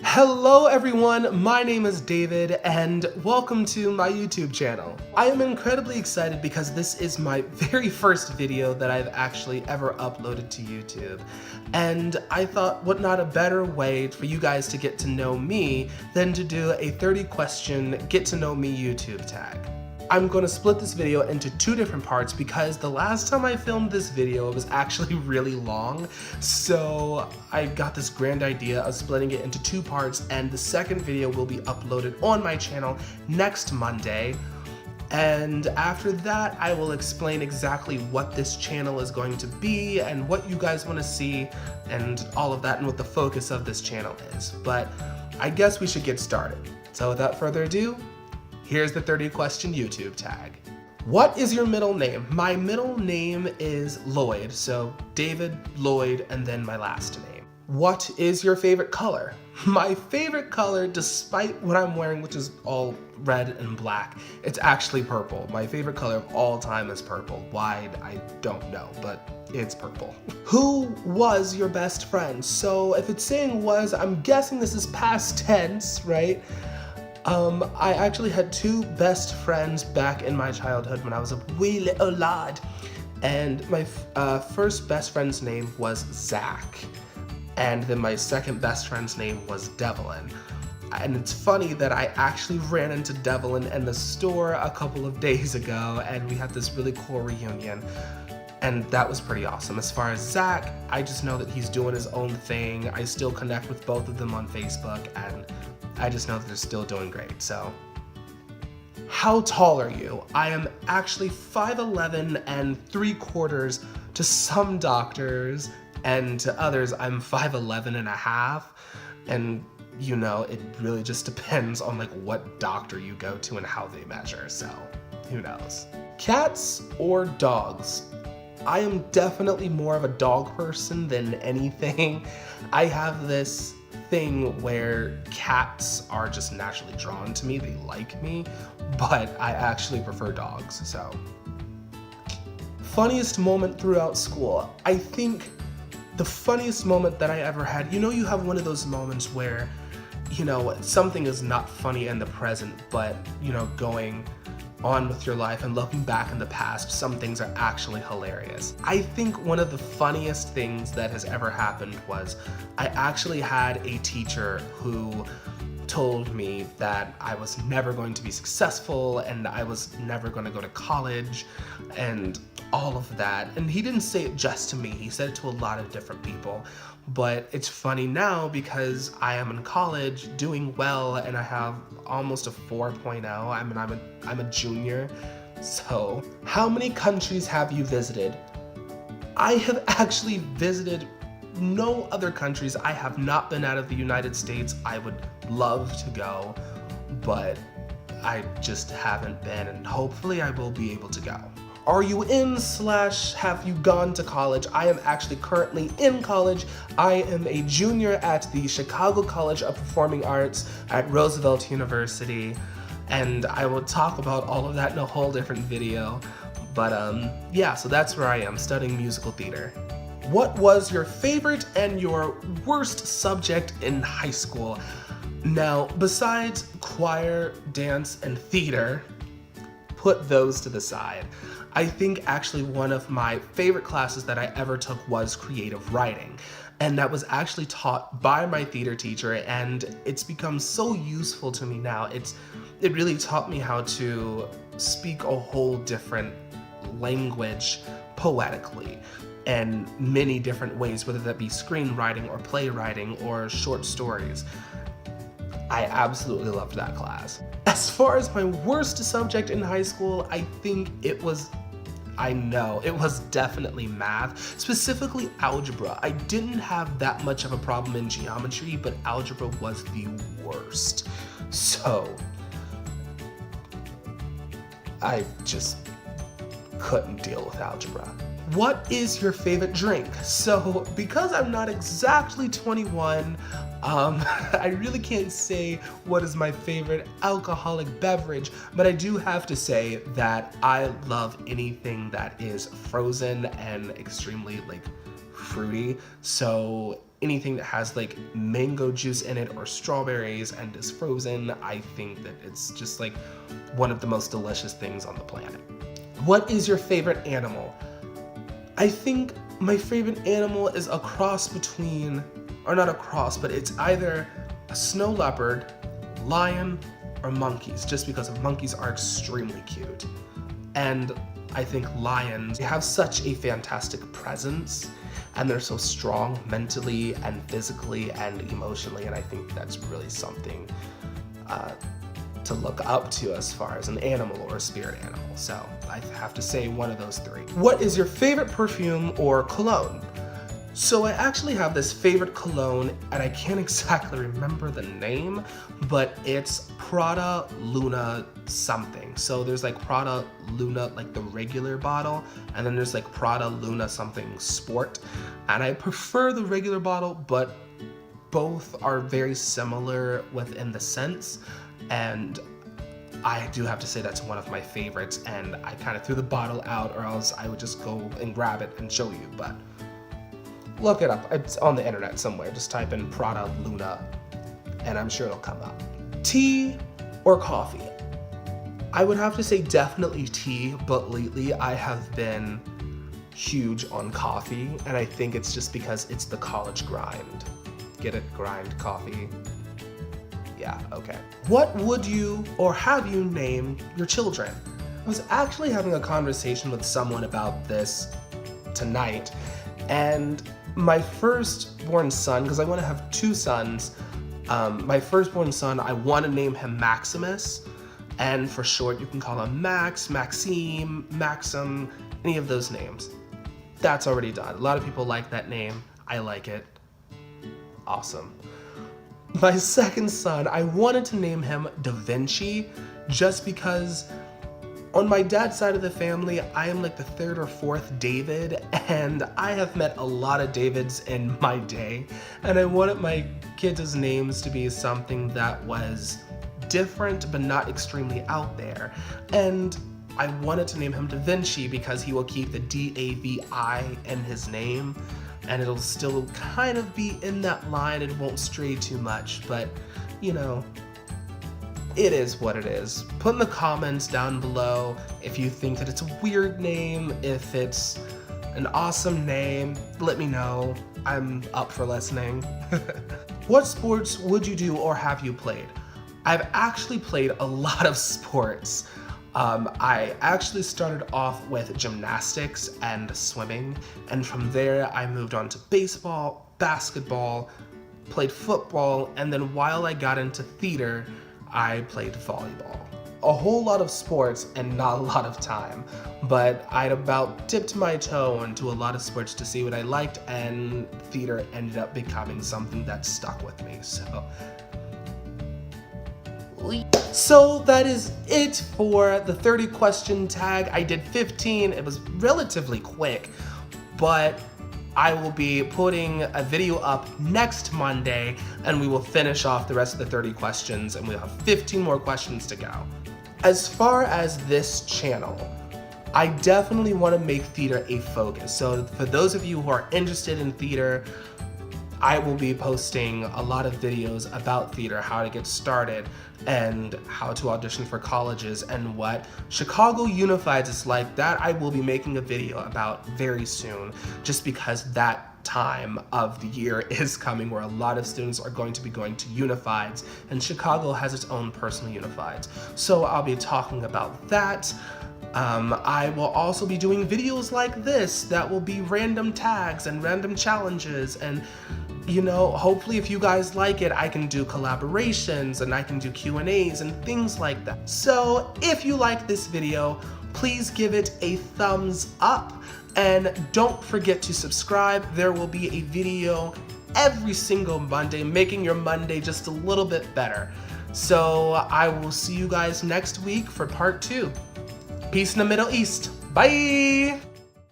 Hello everyone, my name is David and welcome to my YouTube channel. I am incredibly excited because this is my very first video that I've actually ever uploaded to YouTube. And I thought what not a better way for you guys to get to know me than to do a 30 question get to know me YouTube tag. I'm going to split this video into two different parts because the last time I filmed this video it was actually really long, so I got this grand idea of splitting it into two parts, and the second video will be uploaded on my channel next Monday. And after that, I will explain exactly what this channel is going to be and what you guys want to see and all of that and what the focus of this channel is. But I guess we should get started. So without further ado, here's the 30 question YouTube tag. What is your middle name? My middle name is Lloyd, so David Lloyd and then my last name. What is your favorite color? My favorite color, despite what I'm wearing, which is all red and black, it's actually purple. My favorite color of all time is purple. Why, I don't know, but it's purple. Who was your best friend? So if it's saying was, I'm guessing this is past tense, right? I actually had two best friends back in my childhood when I was a wee little lad. And my first best friend's name was Zach. And then my second best friend's name was Devlin. And it's funny that I actually ran into Devlin in the store a couple of days ago, and we had this really cool reunion. And that was pretty awesome. As far as Zach, I just know that he's doing his own thing. I still connect with both of them on Facebook, and I just know that they're still doing great, so. How tall are you? I am actually 5'11" and 3/4 to some doctors, and to others I'm 5'11 and a half. And you know, it really just depends on like what doctor you go to and how they measure, so who knows. Cats or dogs? I am definitely more of a dog person than anything. I have this thing where cats are just naturally drawn to me, they like me, but I actually prefer dogs, so. Funniest moment throughout school? I think the funniest moment that I ever had, you know, you have one of those moments where, you know, something is not funny in the present, but, you know, going on with your life and looking back in the past, some things are actually hilarious. I think one of the funniest things that has ever happened was I actually had a teacher who told me that I was never going to be successful and I was never going to go to college and all of that. And he didn't say it just to me, he said it to a lot of different people. But it's funny now because I am in college doing well and I have almost a 4.0. I mean, I'm a junior. So how many countries have you visited? I have actually visited no other countries. I have not been out of the United States. I would love to go, but I just haven't been, and hopefully I will be able to go. Are you in/have you gone to college? I am actually currently in college. I am a junior at the Chicago College of Performing Arts at Roosevelt University, and I will talk about all of that in a whole different video. But yeah, so that's where I am, studying musical theater. What was your favorite and your worst subject in high school? Now, besides choir, dance, and theater, put those to the side. I think actually one of my favorite classes that I ever took was creative writing. And that was actually taught by my theater teacher, and it's become so useful to me now. It really taught me how to speak a whole different language poetically in many different ways, whether that be screenwriting or playwriting or short stories. I absolutely loved that class. As far as my worst subject in high school, I think it was definitely math, specifically algebra. I didn't have that much of a problem in geometry, but algebra was the worst. So I just couldn't deal with algebra. What is your favorite drink? So because I'm not exactly 21, I really can't say what is my favorite alcoholic beverage, but I do have to say that I love anything that is frozen and extremely like fruity. So anything that has like mango juice in it or strawberries and is frozen, I think that it's just like one of the most delicious things on the planet. What is your favorite animal? I think my favorite animal is a cross between, or not a cross, but it's either a snow leopard, lion, or monkeys, just because monkeys are extremely cute. And I think lions, they have such a fantastic presence, and they're so strong mentally and physically and emotionally, and I think that's really something to look up to as far as an animal or a spirit animal. So I have to say one of those three. What is your favorite perfume or cologne? So I actually have this favorite cologne, and I can't exactly remember the name, but it's Prada Luna something. So there's like Prada Luna, like the regular bottle, and then there's like Prada Luna something sport. And I prefer the regular bottle, but both are very similar within the sense. And I do have to say that's one of my favorites, and I kind of threw the bottle out, or else I would just go and grab it and show you, but look it up. It's on the internet somewhere. Just type in Prada Luna and I'm sure it'll come up. Tea or coffee? I would have to say definitely tea, but lately I have been huge on coffee, and I think it's just because it's the college grind. Get it? Grind coffee. Yeah, okay. What would you or have you named your children? I was actually having a conversation with someone about this tonight, and my firstborn son, because I want to have two sons, my firstborn son, I want to name him Maximus, and for short you can call him Max, Maxime, Maxim, any of those names. That's already done. A lot of people like that name. I like it. Awesome. My second son, I wanted to name him Da Vinci, just because on my dad's side of the family, I am like the third or fourth David, and I have met a lot of Davids in my day, and I wanted my kids' names to be something that was different but not extremely out there. And I wanted to name him Da Vinci because he will keep the D-A-V-I in his name, and it'll still kind of be in that line. It won't stray too much, but you know, it is what it is. Put in the comments down below if you think that it's a weird name, if it's an awesome name, let me know. I'm up for listening. What sports would you do or have you played? I've actually played a lot of sports. I actually started off with gymnastics and swimming, and from there I moved on to baseball, basketball, played football, and then while I got into theater, I played volleyball. A whole lot of sports and not a lot of time, but I'd about dipped my toe into a lot of sports to see what I liked, and theater ended up becoming something that stuck with me, So that is it for the 30 question tag. I did 15, it was relatively quick, but I will be putting a video up next Monday, and we will finish off the rest of the 30 questions, and we'll have 15 more questions to go. As far as this channel, I definitely want to make theater a focus. So for those of you who are interested in theater, I will be posting a lot of videos about theater, how to get started, and how to audition for colleges, and what Chicago Unified is like. That I will be making a video about very soon, just because that time of the year is coming where a lot of students are going to be going to Unifieds, and Chicago has its own personal Unifieds. So I'll be talking about that. I will also be doing videos like this that will be random tags and random challenges, and you know, hopefully if you guys like it, I can do collaborations and I can do Q&As and things like that. So if you like this video, please give it a thumbs up, and don't forget to subscribe. There will be a video every single Monday, making your Monday just a little bit better. So I will see you guys next week for part 2. Peace in the Middle East. Bye!